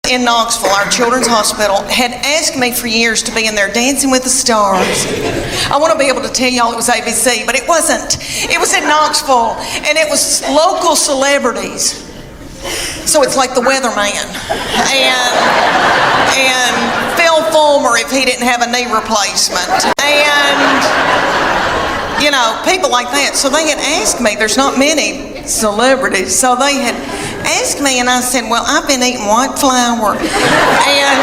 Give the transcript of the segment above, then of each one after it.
in Knoxville, our children's hospital, had asked me for years to be in there Dancing with the Stars. I want to be able to tell y'all it was ABC, but it wasn't. It was in Knoxville, and it was local celebrities. So it's like the weatherman and Phil Fulmer if he didn't have a knee replacement, and you know, people like that. So they had asked me, there's not many celebrities, so they had asked me, and I said, well, I've been eating white flour and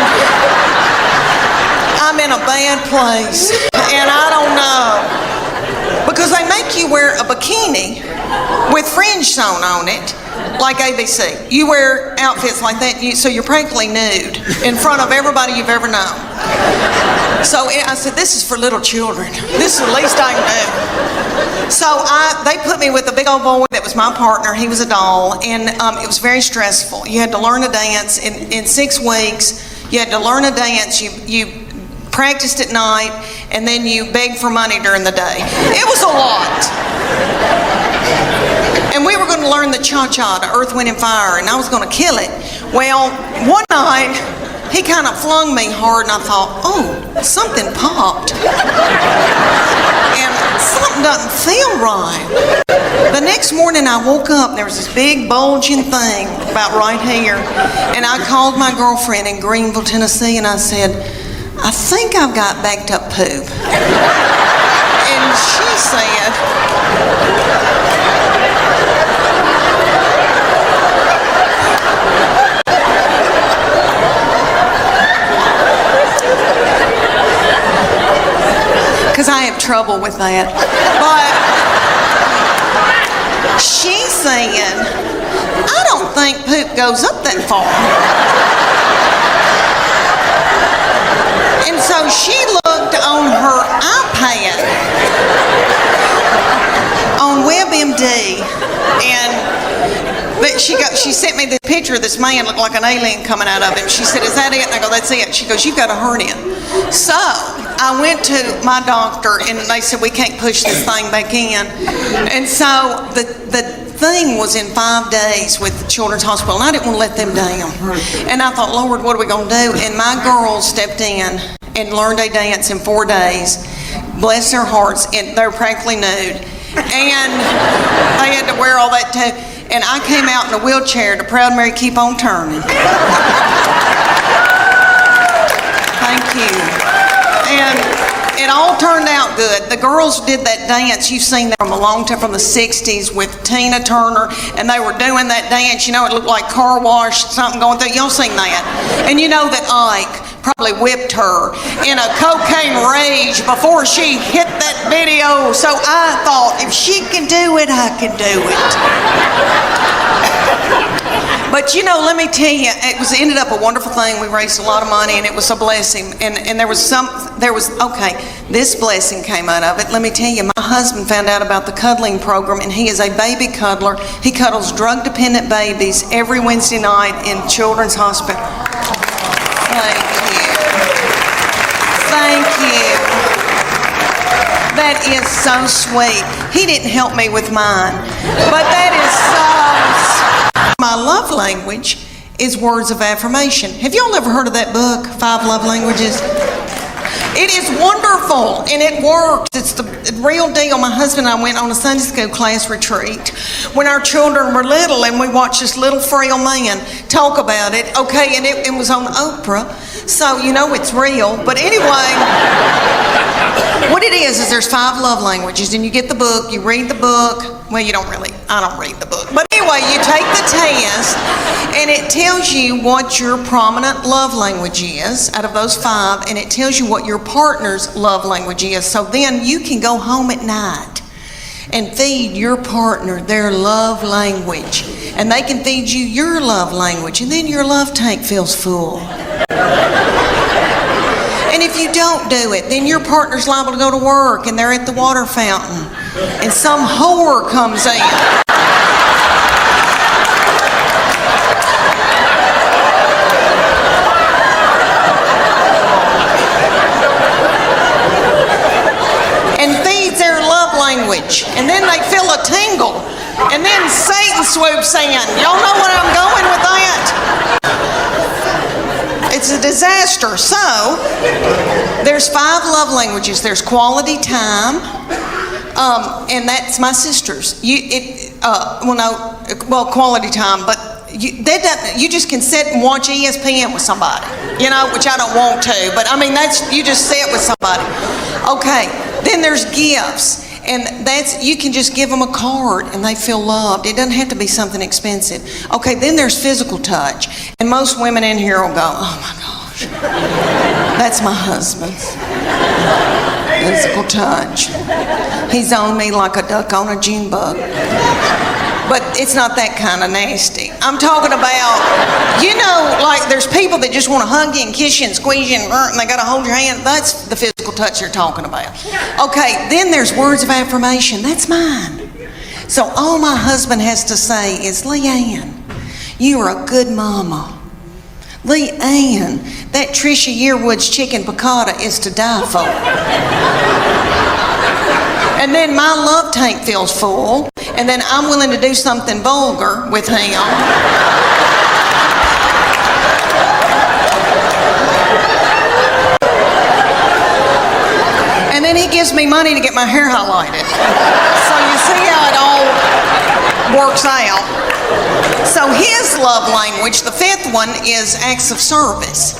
I'm in a bad place and I don't know, because they make you wear a bikini with fringe sewn on it like ABC. You wear outfits like that, so you're practically nude in front of everybody you've ever known. So I said, this is for little children. This is the least I can do. So they put me with a big old boy that was my partner. He was a doll, and it was very stressful. You had to learn a dance in 6 weeks. You had to learn a dance. You practiced at night, and then you begged for money during the day. It was a lot. And we were going to learn the cha-cha to Earth, Wind, and Fire, and I was going to kill it. Well, one night, he kind of flung me hard, and I thought, oh, something popped. And something doesn't feel right. The next morning, I woke up, and there was this big bulging thing about right here. And I called my girlfriend in Greenville, Tennessee, and I said, I think I've got backed up poop. And she said, because I have trouble with that. But she said, I don't think poop goes up that far. And so she looked on her iPad on WebMD, but she sent me this picture of this man looked like an alien coming out of him. She said, is that it? And I go, that's it. She goes, you've got a hernia. So I went to my doctor, and they said, we can't push this thing back in. And so the thing was in 5 days with the Children's Hospital, and I didn't want to let them down. And I thought, Lord, what are we going to do? And my girls stepped in and learned a dance in 4 days. Bless their hearts, and they were practically nude. And they had to wear all that too. And I came out in a wheelchair to Proud Mary Keep On Turning. Thank you. And it all turned out good. The girls did that dance. You've seen that from a long time, from the 60s with Tina Turner, and they were doing that dance. You know, it looked like car wash, something going through. Y'all seen that? And you know that Ike probably whipped her in a cocaine rage before she hit that video. So I thought, if she can do it, I can do it. But you know, let me tell you, it ended up a wonderful thing. We raised a lot of money, and it was a blessing. And this blessing came out of it. Let me tell you, my husband found out about the cuddling program, and he is a baby cuddler. He cuddles drug-dependent babies every Wednesday night in Children's Hospital. Thank you. Thank you. That is so sweet. He didn't help me with mine, but that is so. My love language is words of affirmation. Have y'all ever heard of that book, 5 Love Languages? It is wonderful, and it works. It's the real deal. My husband and I went on a Sunday school class retreat when our children were little, and we watched this little frail man talk about it. Okay, and it was on Oprah, so you know it's real. But anyway, what it is there's 5 love languages, and you get the book, you read the book. Well, you don't really, I don't read the book. But anyway, you take the test, and it tells you what your prominent love language is out of those 5, and it tells you what your partner's love language is. So then you can go home at night and feed your partner their love language, and they can feed you your love language, and then your love tank feels full. And if you don't do it, then your partner's liable to go to work, and they're at the water fountain, and some whore comes in. And feeds their love language, and then they feel a tingle, and then Satan swoops in. Y'all know where I'm going with that? It's a disaster. So, there's 5 love languages. There's quality time, and that's my sister's. Quality time, but you just can sit and watch ESPN with somebody, which I don't want to, but I mean, you just sit with somebody. Okay, then there's gifts. And you can just give them a card and they feel loved. It doesn't have to be something expensive. Okay, then there's physical touch. And most women in here will go, oh my gosh, that's my husband's. Physical touch. He's on me like a duck on a June bug. But it's not that kind of nasty. I'm talking about, like there's people that just want to hug you and kiss you and squeeze you and they got to hold your hand. That's the physical touch they're talking about. Okay, then there's words of affirmation. That's mine. So all my husband has to say is, Leanne, you are a good mama. Leanne, that Trisha Yearwood's chicken piccata is to die for. And then my love tank feels full, and then I'm willing to do something vulgar with him. And then he gives me money to get my hair highlighted. So you see how it all works out. So his love language, the 5th one, is acts of service.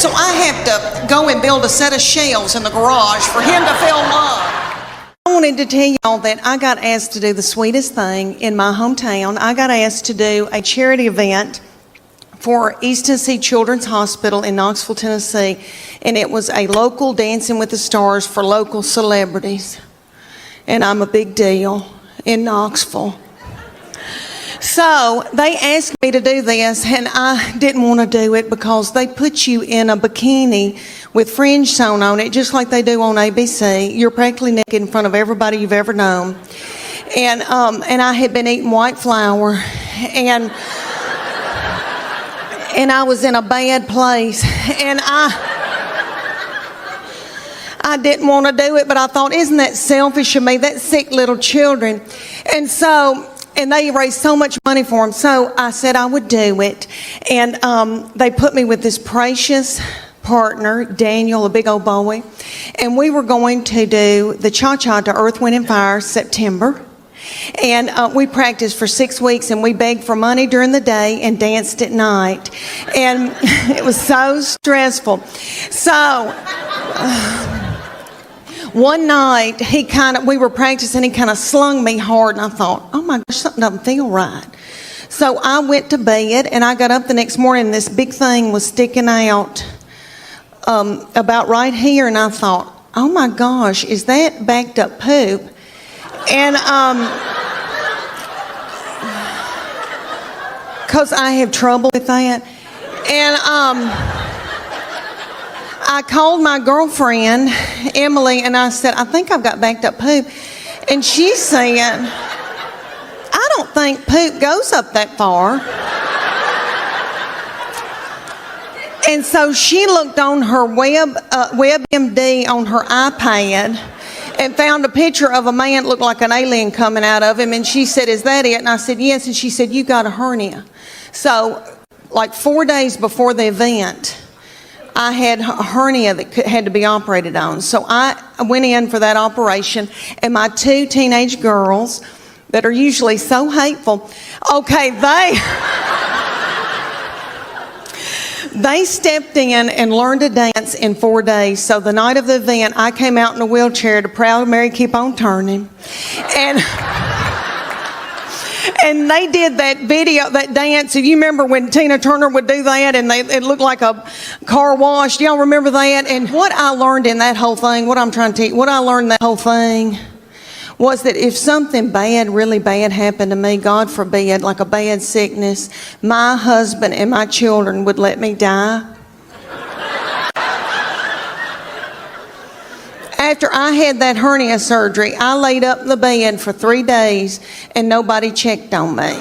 So I have to go and build a set of shelves in the garage for him to feel loved. I wanted to tell y'all that I got asked to do the sweetest thing in my hometown. I got asked to do a charity event for East Tennessee Children's Hospital in Knoxville, Tennessee, and it was a local Dancing with the Stars for local celebrities. And I'm a big deal in Knoxville. So they asked me to do this, and I didn't want to do it because they put you in a bikini with fringe sewn on it, just like they do on ABC. You're practically naked in front of everybody you've ever known. And I had been eating white flour, and I was in a bad place, and I didn't want to do it, but I thought, isn't that selfish of me? That's sick little children. And they raised so much money for them. So I said I would do it. And they put me with this precious partner, Daniel, a big old boy. And we were going to do the cha-cha to Earth, Wind and Fire September. And we practiced for 6 weeks, and we begged for money during the day and danced at night. And it was so stressful. So one night, we were practicing, he kind of slung me hard, and I thought, oh my gosh, something doesn't feel right. So I went to bed, and I got up the next morning, and this big thing was sticking out about right here, and I thought, oh my gosh, is that backed up poop? And because I have trouble with that. And I called my girlfriend, Emily, and I said, I think I've got backed up poop. And she said, I don't think poop goes up that far. And so she looked on her WebMD on her iPad and found a picture of a man that looked like an alien coming out of him. And she said, is that it? And I said, yes. And she said, you got a hernia. So like 4 days before the event, I had a hernia that had to be operated on. So I went in for that operation, and my 2 teenage girls that are usually so hateful, okay, they stepped in and learned to dance in 4 days. So the night of the event, I came out in a wheelchair to Proud Mary Keep On Turning. And they did that video, that dance. If you remember when Tina Turner would do that and it looked like a car wash, y'all remember that? And what I learned in that whole thing, what I learned in that whole thing was that if something bad, really bad happened to me, God forbid, like a bad sickness, my husband and my children would let me die. After I had that hernia surgery, I laid up in the bed for 3 days and nobody checked on me.